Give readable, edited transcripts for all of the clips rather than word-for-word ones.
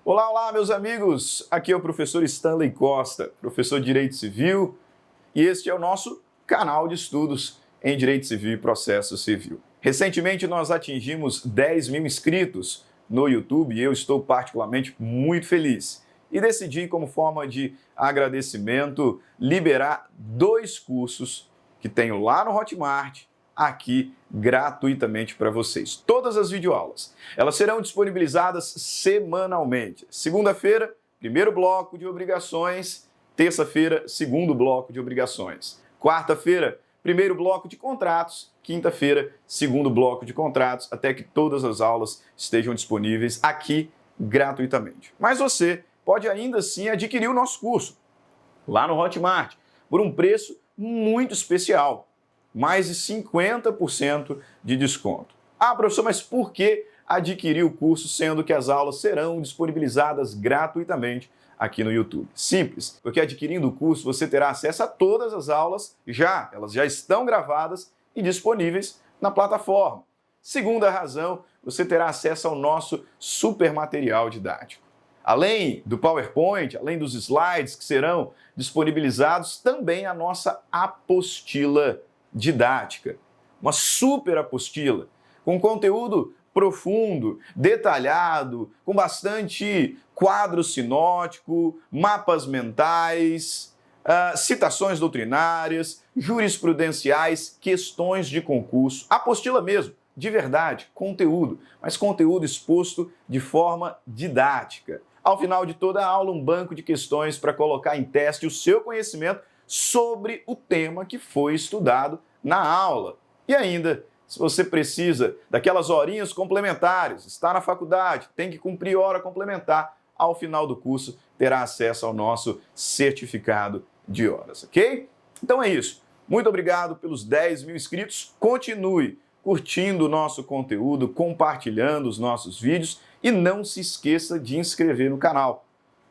Olá, olá, meus amigos! Aqui é o professor Stanley Costa, professor de Direito Civil, e este é o nosso canal de estudos em Direito Civil e Processo Civil. Recentemente nós atingimos 10 mil inscritos no YouTube e eu estou particularmente muito feliz. E decidi, como forma de agradecimento, liberar 2 cursos que tenho lá no Hotmart, aqui gratuitamente para vocês. Todas as videoaulas, elas serão disponibilizadas semanalmente. Segunda-feira, primeiro bloco de obrigações. Terça-feira, segundo bloco de obrigações. Quarta-feira, primeiro bloco de contratos. Quinta-feira, segundo bloco de contratos, até que todas as aulas estejam disponíveis aqui gratuitamente. Mas você pode ainda assim adquirir o nosso curso lá no Hotmart por um preço muito especial. Mais de 50% de desconto. Ah, professor, mas por que adquirir o curso sendo que as aulas serão disponibilizadas gratuitamente aqui no YouTube? Simples, porque adquirindo o curso você terá acesso a todas as aulas elas já estão gravadas e disponíveis na plataforma. Segunda razão, você terá acesso ao nosso super material didático. Além do PowerPoint, além dos slides que serão disponibilizados, também a nossa apostila didática, uma super apostila, com conteúdo profundo, detalhado, com bastante quadro sinótico, mapas mentais, citações doutrinárias, jurisprudenciais, questões de concurso, apostila mesmo, de verdade, conteúdo, mas conteúdo exposto de forma didática. Ao final de toda a aula, um banco de questões para colocar em teste o seu conhecimento sobre o tema que foi estudado na aula. E ainda, se você precisa daquelas horinhas complementares, está na faculdade, tem que cumprir hora complementar, ao final do curso terá acesso ao nosso certificado de horas, ok? Então é isso. Muito obrigado pelos 10 mil inscritos. Continue curtindo o nosso conteúdo, compartilhando os nossos vídeos e não se esqueça de inscrever no canal.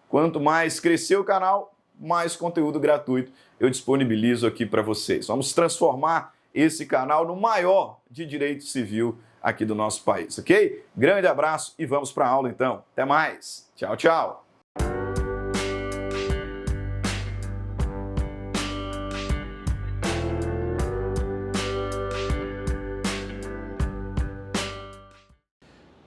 Quanto mais crescer o canal, mais conteúdo gratuito eu disponibilizo aqui para vocês. Vamos transformar esse canal no maior de direito civil aqui do nosso país, ok? Grande abraço e vamos para a aula então. Até mais. Tchau, tchau.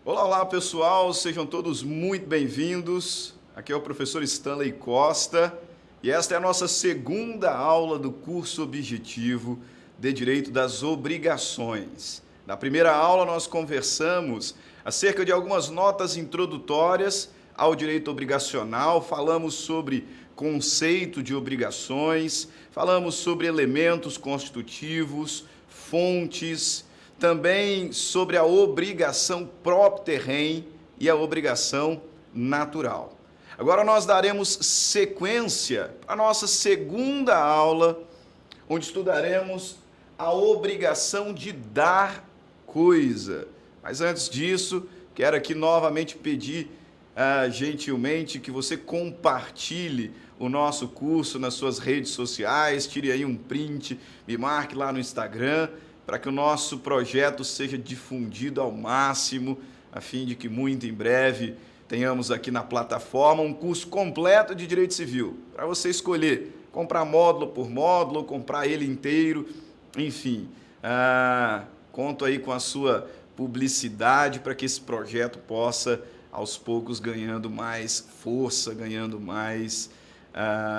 Olá, olá pessoal, sejam todos muito bem-vindos. Aqui é o professor Stanley Costa. E esta é a nossa segunda aula do curso objetivo de Direito das Obrigações. Na primeira aula nós conversamos acerca de algumas notas introdutórias ao direito obrigacional, falamos sobre conceito de obrigações, falamos sobre elementos constitutivos, fontes, também sobre a obrigação propter rem e a obrigação natural. Agora nós daremos sequência à nossa segunda aula, onde estudaremos a obrigação de dar coisa. Mas antes disso, quero aqui novamente pedir gentilmente que você compartilhe o nosso curso nas suas redes sociais, tire aí um print, me marque lá no Instagram, para que o nosso projeto seja difundido ao máximo, a fim de que muito em breve tenhamos aqui na plataforma um curso completo de Direito Civil, para você escolher, comprar módulo por módulo, comprar ele inteiro, enfim. Conto aí com a sua publicidade para que esse projeto possa, aos poucos, ganhando mais força, ganhando mais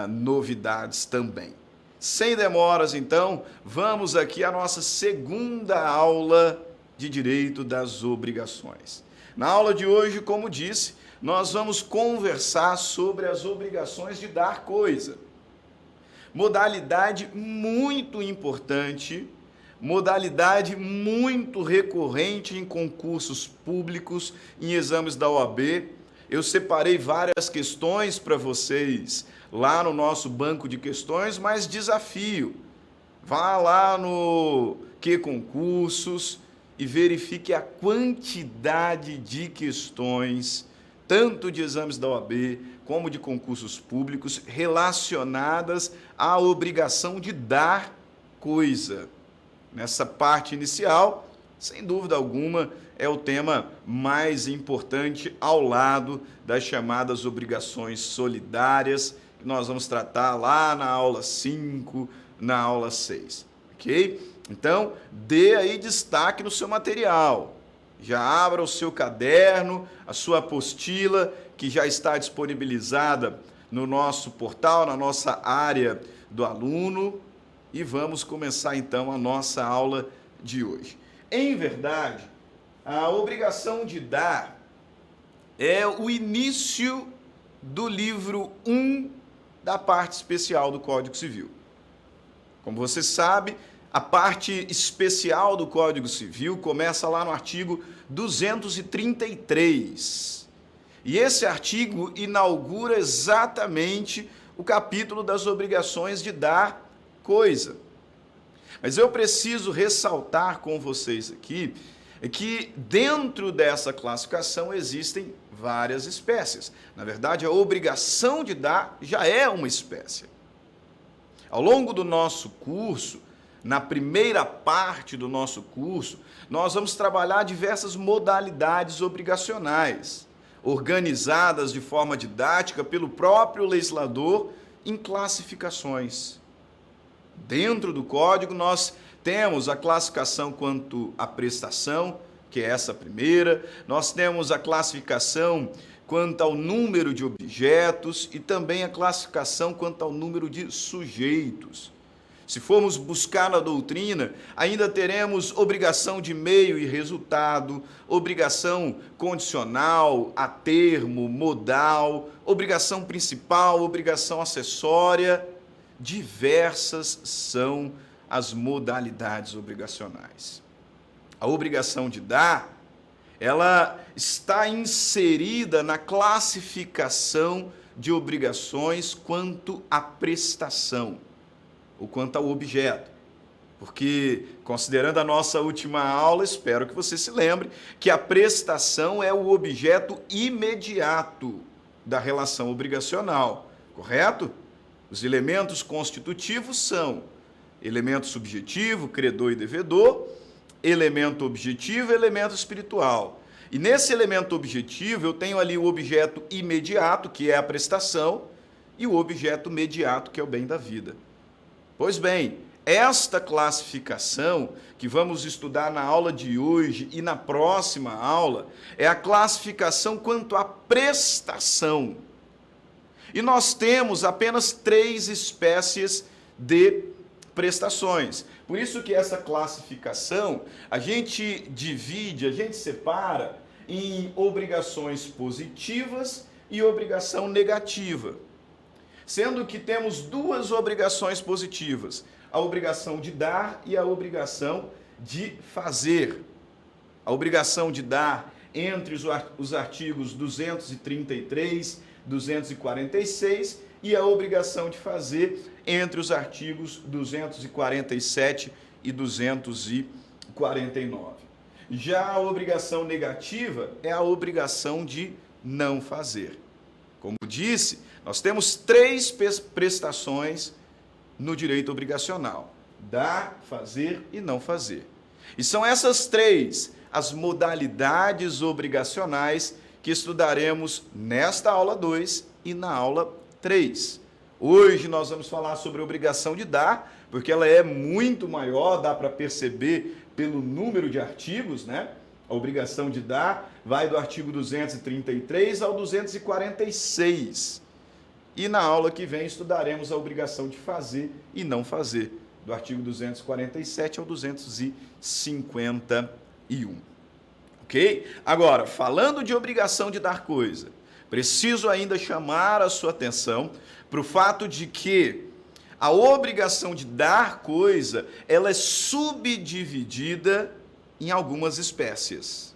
novidades também. Sem demoras, então, vamos aqui à nossa segunda aula de Direito das Obrigações. Na aula de hoje, como disse, nós vamos conversar sobre as obrigações de dar coisa. Modalidade muito importante, modalidade muito recorrente em concursos públicos, em exames da OAB. Eu separei várias questões para vocês lá no nosso banco de questões, mas desafio. Vá lá no Que Concursos e verifique a quantidade de questões, tanto de exames da OAB como de concursos públicos, relacionadas à obrigação de dar coisa. Nessa parte inicial, sem dúvida alguma, é o tema mais importante ao lado das chamadas obrigações solidárias, que nós vamos tratar lá na aula 5, na aula 6, ok? Então, dê aí destaque no seu material. Já abra o seu caderno, a sua apostila, que já está disponibilizada no nosso portal, na nossa área do aluno, e vamos começar então a nossa aula de hoje. Em verdade, a obrigação de dar é o início do livro 1 da parte especial do Código Civil. Como você sabe, a parte especial do Código Civil começa lá no artigo 233. E esse artigo inaugura exatamente o capítulo das obrigações de dar coisa. Mas eu preciso ressaltar com vocês aqui que dentro dessa classificação existem várias espécies. Na verdade, a obrigação de dar já é uma espécie. Ao longo do nosso curso, na primeira parte do nosso curso, nós vamos trabalhar diversas modalidades obrigacionais, organizadas de forma didática pelo próprio legislador em classificações. Dentro do código, nós temos a classificação quanto à prestação, que é essa primeira, nós temos a classificação quanto ao número de objetos e também a classificação quanto ao número de sujeitos. Se formos buscar na doutrina, ainda teremos obrigação de meio e resultado, obrigação condicional, a termo, modal, obrigação principal, obrigação acessória. Diversas são as modalidades obrigacionais. A obrigação de dar, ela está inserida na classificação de obrigações quanto à prestação, ou quanto ao objeto. Porque, considerando a nossa última aula, espero que você se lembre que a prestação é o objeto imediato da relação obrigacional, correto? Os elementos constitutivos são elemento subjetivo, credor e devedor, elemento objetivo e elemento espiritual. E nesse elemento objetivo eu tenho ali o objeto imediato, que é a prestação, e o objeto mediato, que é o bem da vida. Pois bem, esta classificação que vamos estudar na aula de hoje e na próxima aula é a classificação quanto à prestação. E nós temos apenas 3 espécies de prestações. Por isso que essa classificação a gente divide, a gente separa em obrigações positivas e obrigação negativa. Sendo que temos 2 obrigações positivas, a obrigação de dar e a obrigação de fazer. A obrigação de dar entre os artigos 233, 246 e a obrigação de fazer entre os artigos 247 e 249. Já a obrigação negativa é a obrigação de não fazer. Como disse, nós temos 3 prestações no direito obrigacional: dar, fazer e não fazer. E são essas 3 as modalidades obrigacionais que estudaremos nesta aula 2 e na aula 3. Hoje nós vamos falar sobre a obrigação de dar, porque ela é muito maior, dá para perceber pelo número de artigos, né? A obrigação de dar vai do artigo 233 ao 246. E na aula que vem estudaremos a obrigação de fazer e não fazer, do artigo 247 ao 251. Ok? Agora, falando de obrigação de dar coisa, preciso ainda chamar a sua atenção para o fato de que a obrigação de dar coisa, ela é subdividida em algumas espécies.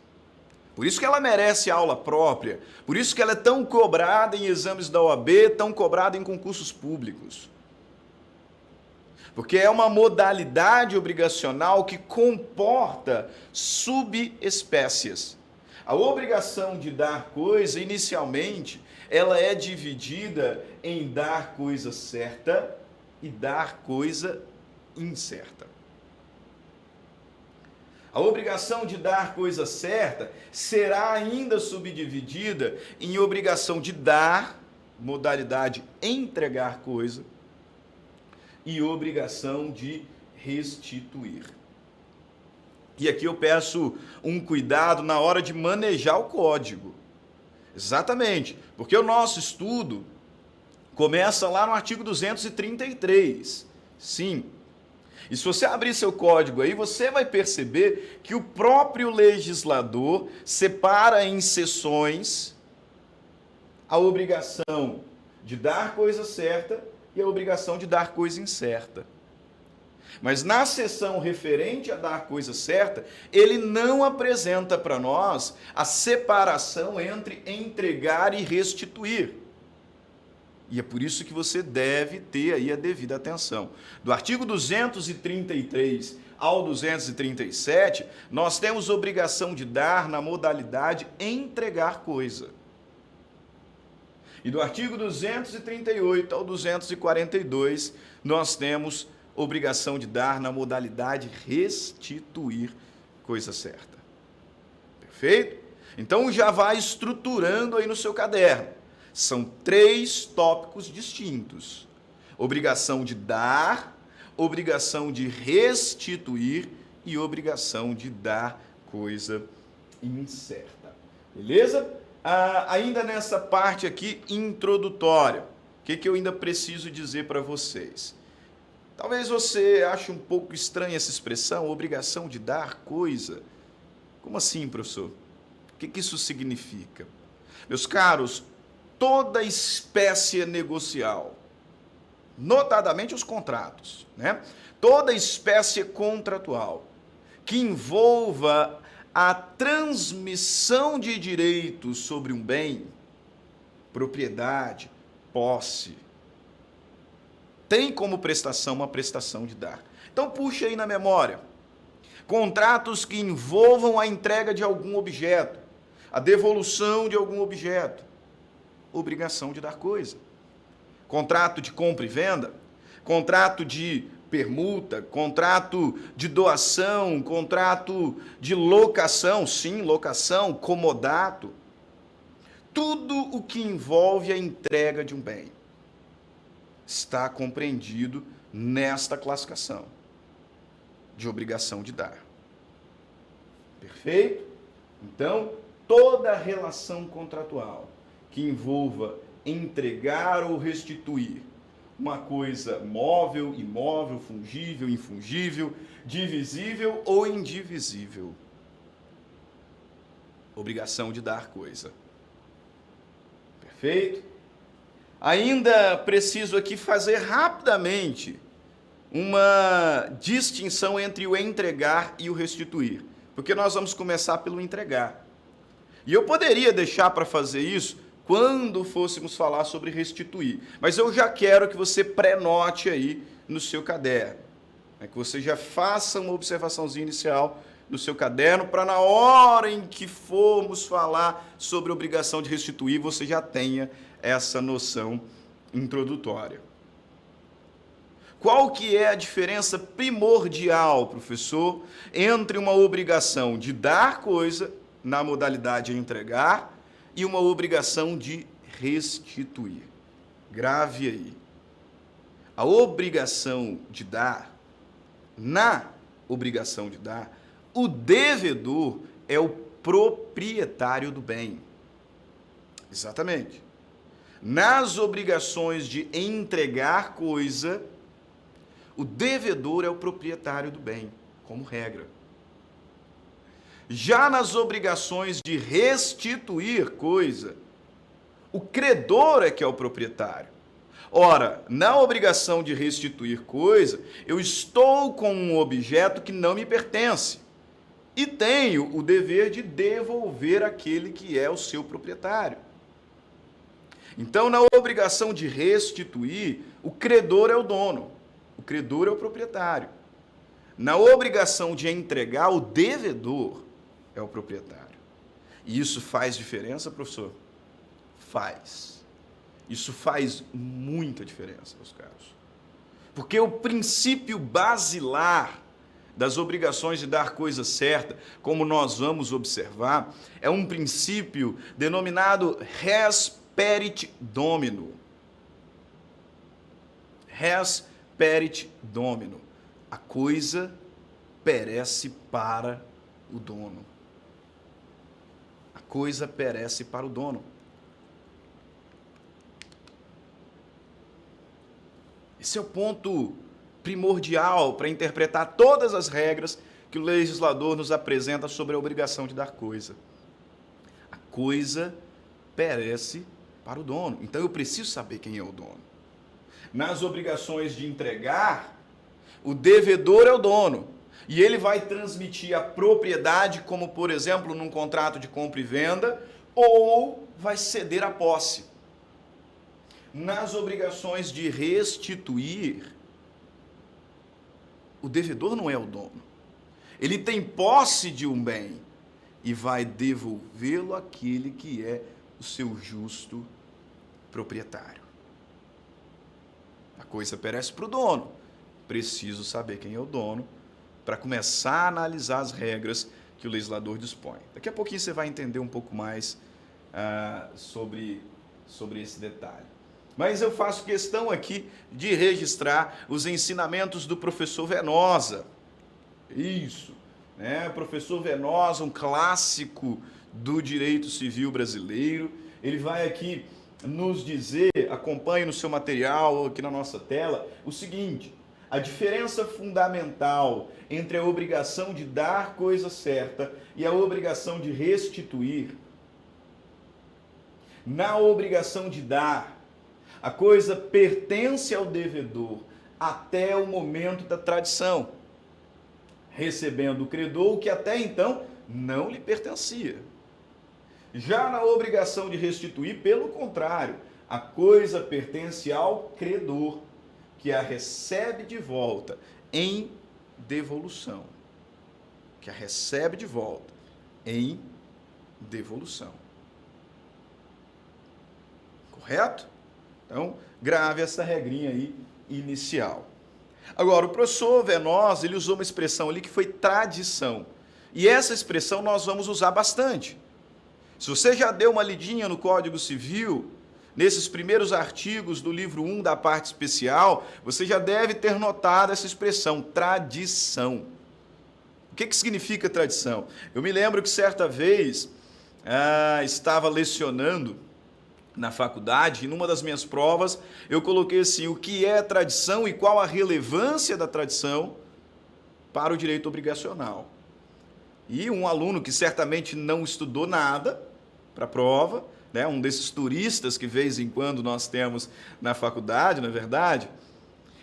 Por isso que ela merece aula própria, por isso que ela é tão cobrada em exames da OAB, tão cobrada em concursos públicos. Porque é uma modalidade obrigacional que comporta subespécies. A obrigação de dar coisa, inicialmente, ela é dividida em dar coisa certa e dar coisa incerta. A obrigação de dar coisa certa será ainda subdividida em obrigação de dar, modalidade entregar coisa, e obrigação de restituir. E aqui eu peço um cuidado na hora de manejar o código. Exatamente, porque o nosso estudo começa lá no artigo 233. Sim. E se você abrir seu código aí, você vai perceber que o próprio legislador separa em seções a obrigação de dar coisa certa e a obrigação de dar coisa incerta. Mas na seção referente a dar coisa certa, ele não apresenta para nós a separação entre entregar e restituir. E é por isso que você deve ter aí a devida atenção. Do artigo 233 ao 237, nós temos obrigação de dar na modalidade entregar coisa. E do artigo 238 ao 242, nós temos obrigação de dar na modalidade restituir coisa certa. Perfeito? Então já vai estruturando aí no seu caderno. São 3 tópicos distintos: obrigação de dar, obrigação de restituir e obrigação de dar coisa incerta. Beleza? Ainda nessa parte aqui introdutória, o que eu ainda preciso dizer para vocês? Talvez você ache um pouco estranha essa expressão, obrigação de dar coisa. Como assim, professor? O que isso significa? Meus caros, toda espécie negocial, notadamente os contratos, né? Toda espécie contratual que envolva a transmissão de direitos sobre um bem, propriedade, posse, tem como prestação uma prestação de dar. Então puxa aí na memória. Contratos que envolvam a entrega de algum objeto, a devolução de algum objeto, obrigação de dar coisa. Contrato de compra e venda, contrato de permuta, contrato de doação, contrato de locação, sim, locação, comodato. Tudo o que envolve a entrega de um bem está compreendido nesta classificação de obrigação de dar. Perfeito? Então, toda relação contratual que envolva entregar ou restituir uma coisa móvel, imóvel, fungível, infungível, divisível ou indivisível. Obrigação de dar coisa. Perfeito? Ainda preciso aqui fazer rapidamente uma distinção entre o entregar e o restituir, porque nós vamos começar pelo entregar. E eu poderia deixar para fazer isso quando fôssemos falar sobre restituir, mas eu já quero que você prenote aí no seu caderno, que você já faça uma observaçãozinha inicial no seu caderno, para na hora em que formos falar sobre obrigação de restituir, você já tenha essa noção introdutória. Qual que é a diferença primordial, professor, entre uma obrigação de dar coisa, na modalidade entregar, e uma obrigação de restituir? Grave aí. A obrigação de dar, na obrigação de dar, o devedor é o proprietário do bem. Exatamente. Nas obrigações de entregar coisa, o devedor é o proprietário do bem, como regra. Já nas obrigações de restituir coisa, o credor é que é o proprietário. Ora, na obrigação de restituir coisa, eu estou com um objeto que não me pertence e tenho o dever de devolver aquele que é o seu proprietário. Então, na obrigação de restituir, o credor é o dono, o credor é o proprietário. Na obrigação de entregar, o devedor é o proprietário. E isso faz diferença, professor? Faz. Isso faz muita diferença, meus caros. Porque o princípio basilar das obrigações de dar coisa certa, como nós vamos observar, é um princípio denominado res perit domino. Res perit domino. A coisa perece para o dono. A coisa perece para o dono. Esse é o ponto primordial para interpretar todas as regras que o legislador nos apresenta sobre a obrigação de dar coisa. A coisa perece para o dono. Então eu preciso saber quem é o dono. Nas obrigações de entregar, o devedor é o dono. E ele vai transmitir a propriedade, como por exemplo num contrato de compra e venda, ou vai ceder a posse. Nas obrigações de restituir, o devedor não é o dono. Ele tem posse de um bem e vai devolvê-lo àquele que é o seu justo proprietário. A coisa perece para o dono. Preciso saber quem é o dono para começar a analisar as regras que o legislador dispõe. Daqui a pouquinho você vai entender um pouco mais sobre esse detalhe. Mas eu faço questão aqui de registrar os ensinamentos do professor Venosa. Isso, né? Professor Venosa, um clássico do direito civil brasileiro. Ele vai aqui nos dizer, acompanhe no seu material, aqui na nossa tela, o seguinte: a diferença fundamental entre a obrigação de dar coisa certa e a obrigação de restituir. Na obrigação de dar, a coisa pertence ao devedor até o momento da tradição, recebendo o credor o que até então não lhe pertencia. Já na obrigação de restituir, pelo contrário, a coisa pertence ao credor, que a recebe de volta em devolução. Que a recebe de volta em devolução. Correto? Então, grave essa regrinha aí inicial. Agora, o professor Venosa, ele usou uma expressão ali que foi tradição. E essa expressão nós vamos usar bastante. Se você já deu uma lidinha no Código Civil, nesses primeiros artigos do livro 1 da parte especial, você já deve ter notado essa expressão, tradição. O que significa tradição? Eu me lembro que certa vez estava lecionando na faculdade, e numa das minhas provas, eu coloquei assim, o que é tradição e qual a relevância da tradição para o direito obrigacional. E um aluno que certamente não estudou nada para a prova, né, um desses turistas que de vez em quando nós temos na faculdade, na verdade,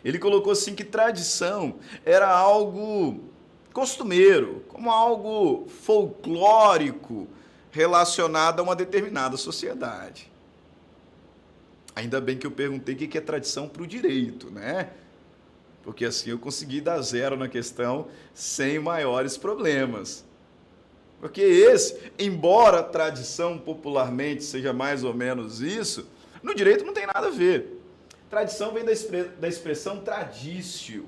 ele colocou assim que tradição era algo costumeiro, como algo folclórico relacionado a uma determinada sociedade. Ainda bem que eu perguntei o que é tradição para o direito, né? Porque assim eu consegui dar 0 na questão sem maiores problemas. Porque embora a tradição popularmente seja mais ou menos isso, no direito não tem nada a ver. Tradição vem da expressão traditio,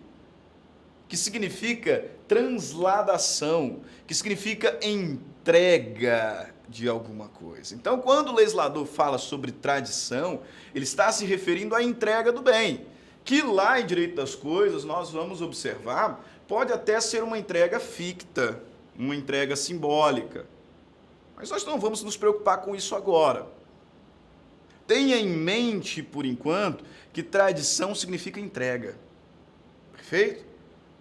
que significa transladação, que significa entrega de alguma coisa. Então, quando o legislador fala sobre tradição, ele está se referindo à entrega do bem, que lá em Direito das Coisas, nós vamos observar, pode até ser uma entrega ficta, uma entrega simbólica. Mas nós não vamos nos preocupar com isso agora. Tenha em mente, por enquanto, que tradição significa entrega. Perfeito?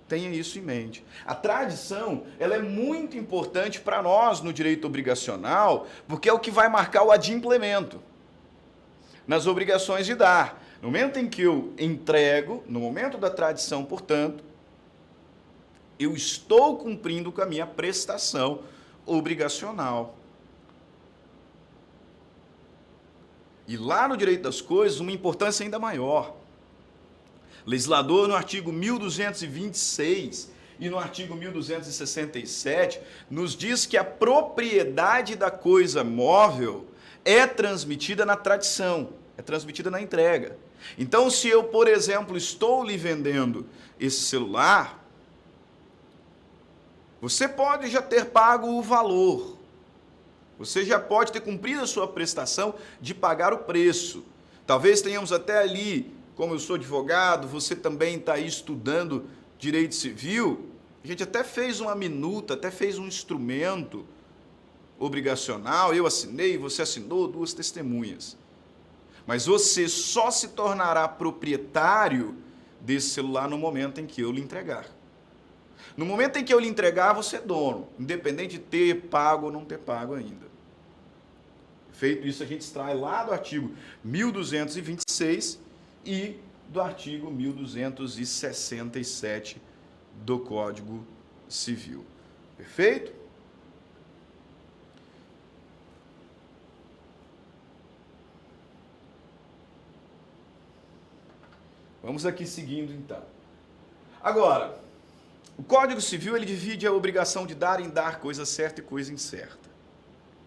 Tenha isso em mente. A tradição, ela é muito importante para nós no direito obrigacional, porque é o que vai marcar o adimplemento nas obrigações de dar. No momento em que eu entrego, no momento da tradição, portanto, eu estou cumprindo com a minha prestação obrigacional. E lá no Direito das Coisas, uma importância ainda maior. O legislador, no artigo 1226 e no artigo 1267, nos diz que a propriedade da coisa móvel é transmitida na tradição, é transmitida na entrega. Então, se eu, por exemplo, estou lhe vendendo esse celular, Você pode já ter pago o valor. Você já pode ter cumprido a sua prestação de pagar o preço. Talvez tenhamos até ali, como eu sou advogado, você também está aí estudando direito civil, a gente até fez uma minuta, até fez um instrumento obrigacional, eu assinei, você assinou, 2 testemunhas. Mas você só se tornará proprietário desse celular no momento em que eu lhe entregar. No momento em que eu lhe entregar, você é dono, independente de ter pago ou não ter pago ainda. Feito isso, a gente extrai lá do artigo 1226 e do artigo 1267 do Código Civil. Perfeito? Vamos aqui seguindo então. Agora, o Código Civil ele divide a obrigação de dar em dar coisa certa e coisa incerta.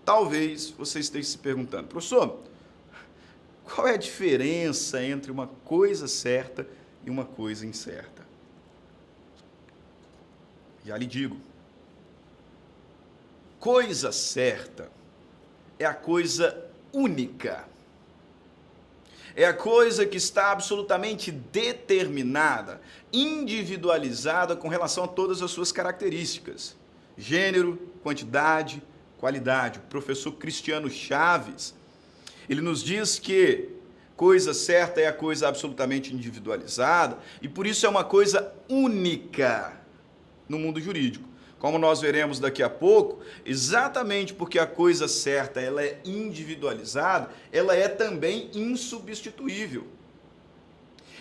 Talvez você esteja se perguntando, professor, qual é a diferença entre uma coisa certa e uma coisa incerta? Já lhe digo. Coisa certa é a coisa única. É a coisa que está absolutamente determinada, individualizada com relação a todas as suas características. Gênero, quantidade, qualidade. O professor Cristiano Chaves, ele nos diz que coisa certa é a coisa absolutamente individualizada e por isso é uma coisa única no mundo jurídico. Como nós veremos daqui a pouco, exatamente porque a coisa certa ela é individualizada, ela é também insubstituível.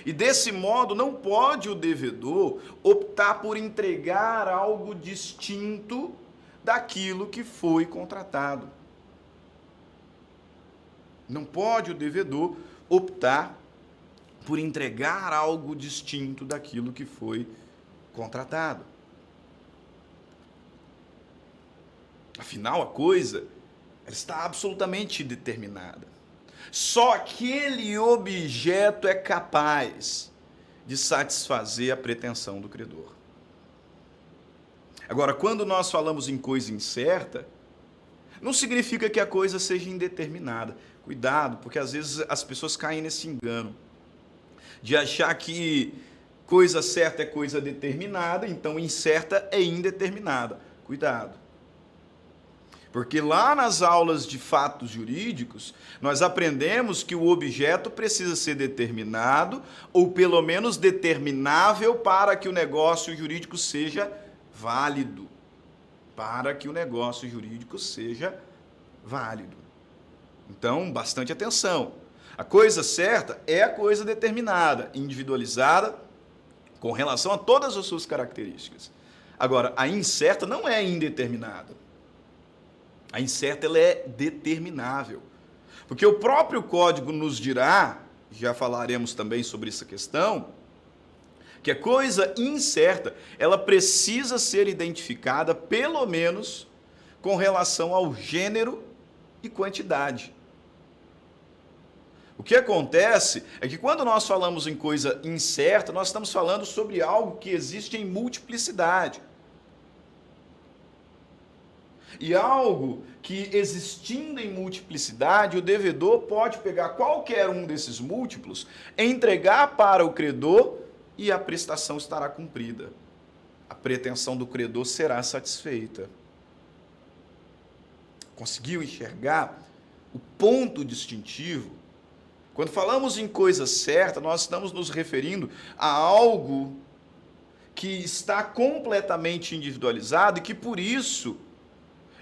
E desse modo não pode o devedor optar por entregar algo distinto daquilo que foi contratado. Não pode o devedor optar por entregar algo distinto daquilo que foi contratado. Afinal, a coisa ela está absolutamente determinada. Só aquele objeto é capaz de satisfazer a pretensão do credor. Agora, quando nós falamos em coisa incerta, não significa que a coisa seja indeterminada. Cuidado, porque às vezes as pessoas caem nesse engano de achar que coisa certa é coisa determinada, então incerta é indeterminada. Cuidado. Porque lá nas aulas de fatos jurídicos, nós aprendemos que o objeto precisa ser determinado ou pelo menos determinável para que o negócio jurídico seja válido. Para que o negócio jurídico seja válido. Então, bastante atenção. A coisa certa é a coisa determinada, individualizada, com relação a todas as suas características. Agora, a incerta não é indeterminada. A incerta ela é determinável. Porque o próprio código nos dirá, já falaremos também sobre essa questão, que a coisa incerta, ela precisa ser identificada pelo menos com relação ao gênero e quantidade. O que acontece é que quando nós falamos em coisa incerta, nós estamos falando sobre algo que existe em multiplicidade. E algo que, existindo em multiplicidade, o devedor pode pegar qualquer um desses múltiplos, entregar para o credor e a prestação estará cumprida. A pretensão do credor será satisfeita. Conseguiu enxergar o ponto distintivo? Quando falamos em coisa certa, nós estamos nos referindo a algo que está completamente individualizado e que, por isso,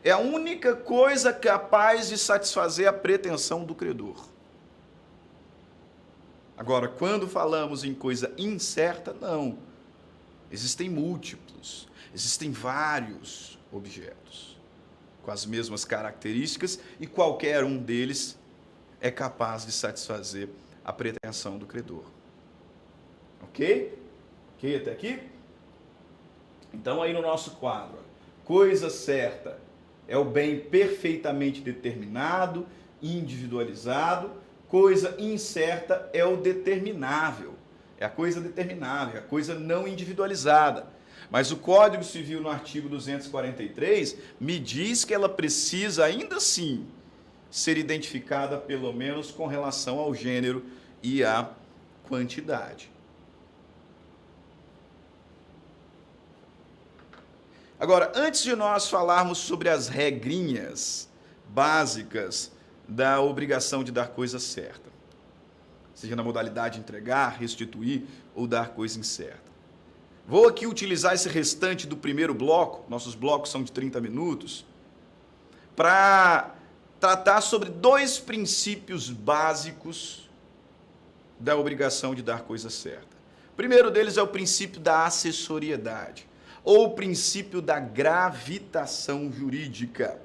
é a única coisa capaz de satisfazer a pretensão do credor. Agora, quando falamos em coisa incerta, não. Existem múltiplos, existem vários objetos com as mesmas características e qualquer um deles é capaz de satisfazer a pretensão do credor. Ok? Ok até aqui? Então, aí no nosso quadro, coisa certa é o bem perfeitamente determinado, individualizado. Coisa incerta é o determinável. É a coisa determinável, é a coisa não individualizada. Mas o Código Civil, no artigo 243, me diz que ela precisa, ainda assim, ser identificada, pelo menos, com relação ao gênero e à quantidade. Agora, antes de nós falarmos sobre as regrinhas básicas da obrigação de dar coisa certa, seja na modalidade de entregar, restituir ou dar coisa incerta, vou aqui utilizar esse restante do primeiro bloco, nossos blocos são de 30 minutos, para tratar sobre dois princípios básicos da obrigação de dar coisa certa. O primeiro deles é o princípio da acessoriedade, ou o princípio da gravitação jurídica.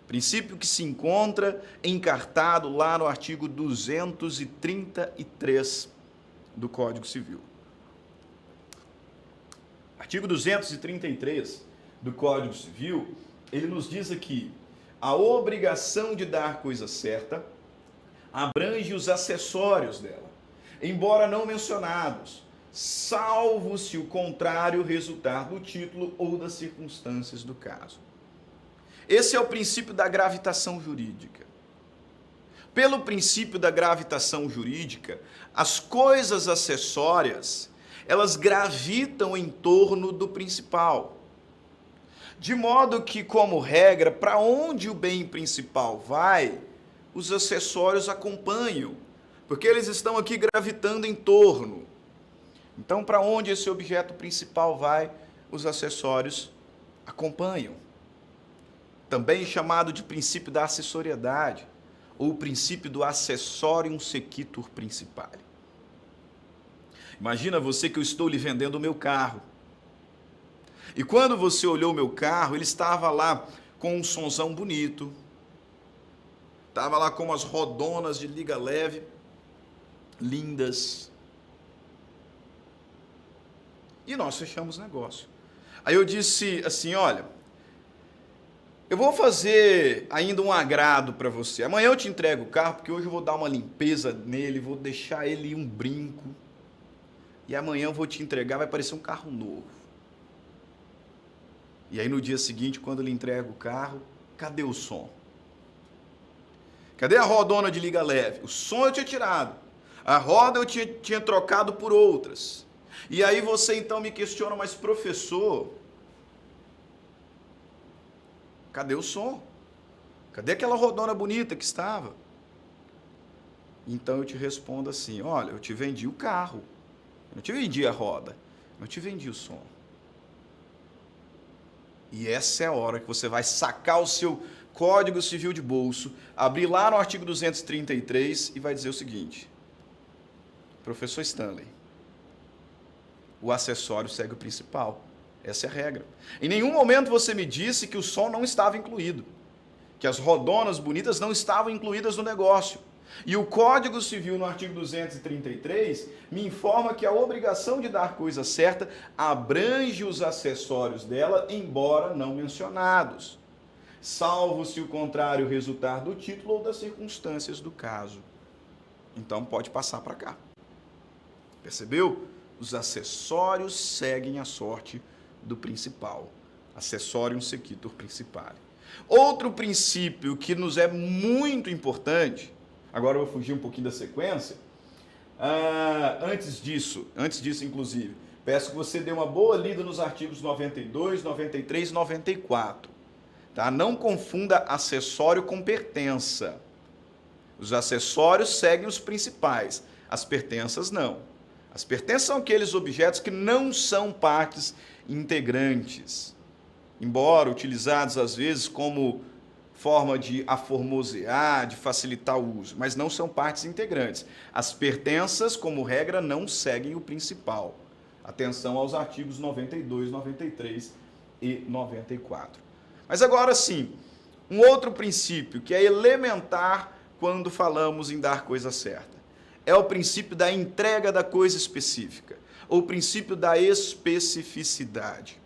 Princípio que se encontra encartado lá no artigo 233 do Código Civil. Artigo 233 do Código Civil, ele nos diz aqui: a obrigação de dar coisa certa abrange os acessórios dela, embora não mencionados, salvo se o contrário resultar do título ou das circunstâncias do caso. Esse é o princípio da gravitação jurídica. Pelo princípio da gravitação jurídica, as coisas acessórias, elas gravitam em torno do principal. De modo que, como regra, para onde o bem principal vai, os acessórios acompanham, porque eles estão aqui gravitando em torno. Então, para onde esse objeto principal vai, os acessórios acompanham. Também chamado de princípio da acessoriedade, ou o princípio do accessorium sequitur principale. Imagina você que eu estou lhe vendendo o meu carro. E quando você olhou o meu carro, ele estava lá com um sonzão bonito, estava lá com umas rodonas de liga leve, lindas. E nós fechamos o negócio. Aí eu disse assim, olha, eu vou fazer ainda um agrado para você. Amanhã eu te entrego o carro, porque hoje eu vou dar uma limpeza nele, vou deixar ele um brinco. E amanhã eu vou te entregar, vai parecer um carro novo. E aí no dia seguinte, quando ele entrega o carro, cadê o som? Cadê a rodona de liga leve? O som eu tinha tirado. A roda eu tinha trocado por outras. E aí você então me questiona, mas professor, cadê o som? Cadê aquela rodona bonita que estava? Então eu te respondo assim, olha, eu te vendi o carro, eu não te vendi a roda, eu te vendi o som. E essa é a hora que você vai sacar o seu Código Civil de bolso, abrir lá no artigo 233 e vai dizer o seguinte, professor Stanley, o acessório segue o principal. Essa é a regra. Em nenhum momento você me disse que o som não estava incluído, que as rodonas bonitas não estavam incluídas no negócio. E o Código Civil, no artigo 233, me informa que a obrigação de dar coisa certa abrange os acessórios dela, embora não mencionados, salvo se o contrário resultar do título ou das circunstâncias do caso. Então pode passar para cá. Percebeu? Os acessórios seguem a sorte do principal. Accessorium sequitur principale. Outro princípio que nos é muito importante, agora eu vou fugir um pouquinho da sequência, antes disso inclusive, peço que você dê uma boa lida nos artigos 92, 93 e 94. Tá? Não confunda acessório com pertença. Os acessórios seguem os principais, as pertenças não. As pertenças são aqueles objetos que não são partes integrantes, embora utilizados às vezes como forma de aformosear, de facilitar o uso, mas não são partes integrantes. As pertenças, como regra, não seguem o principal. Atenção aos artigos 92, 93 e 94. Mas agora sim, um outro princípio que é elementar quando falamos em dar coisa certa. É o princípio da entrega da coisa específica, ou o princípio da especificidade.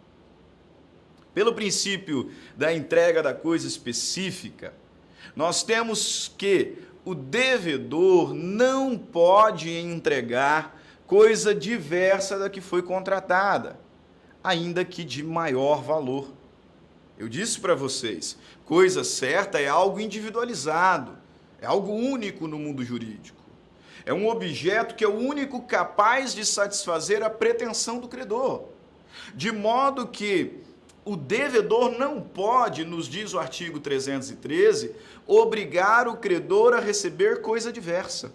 Pelo princípio da entrega da coisa específica, nós temos que o devedor não pode entregar coisa diversa da que foi contratada, ainda que de maior valor. Eu disse para vocês, coisa certa é algo individualizado, é algo único no mundo jurídico. É um objeto que é o único capaz de satisfazer a pretensão do credor. De modo que o devedor não pode, nos diz o artigo 313, obrigar o credor a receber coisa diversa,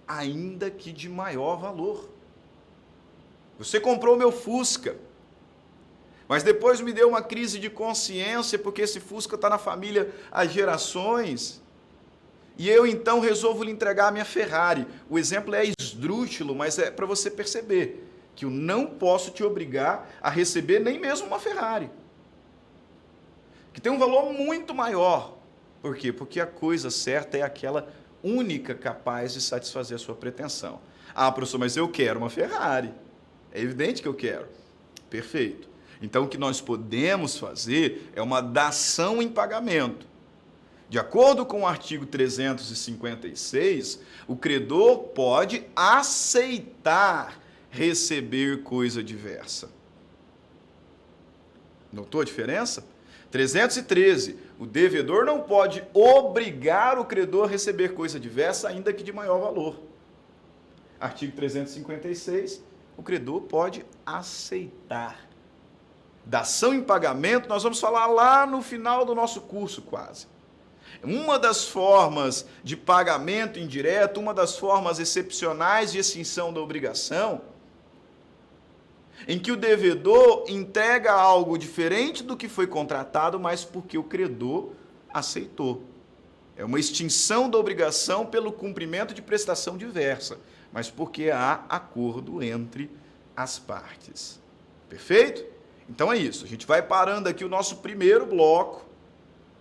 ainda que de maior valor. Você comprou meu Fusca, mas depois me deu uma crise de consciência porque esse Fusca está na família há gerações. E eu então resolvo lhe entregar a minha Ferrari. O exemplo é esdrúxulo, mas é para você perceber que eu não posso te obrigar a receber nem mesmo uma Ferrari, que tem um valor muito maior. Por quê? Porque a coisa certa é aquela única capaz de satisfazer a sua pretensão. Ah, professor, mas eu quero uma Ferrari. É evidente que eu quero. Perfeito. Então, o que nós podemos fazer é uma dação em pagamento. De acordo com o artigo 356, o credor pode aceitar receber coisa diversa. Notou a diferença? 313, o devedor não pode obrigar o credor a receber coisa diversa, ainda que de maior valor. Artigo 356, o credor pode aceitar. Dação em pagamento, nós vamos falar lá no final do nosso curso quase. Uma das formas de pagamento indireto, uma das formas excepcionais de extinção da obrigação, em que o devedor entrega algo diferente do que foi contratado, mas porque o credor aceitou. É uma extinção da obrigação pelo cumprimento de prestação diversa, mas porque há acordo entre as partes. Perfeito? Então é isso. A gente vai parando aqui o nosso primeiro bloco.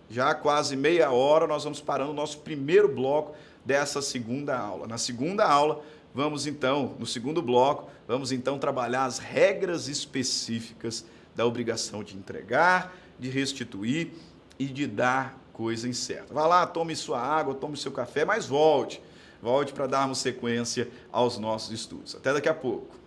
Já há quase meia hora, nós vamos parando o nosso primeiro bloco dessa segunda aula. Na segunda aula, no segundo bloco, vamos então trabalhar as regras específicas da obrigação de entregar, de restituir e de dar coisa incerta. Vá lá, tome sua água, tome seu café, mas volte para darmos sequência aos nossos estudos. Até daqui a pouco.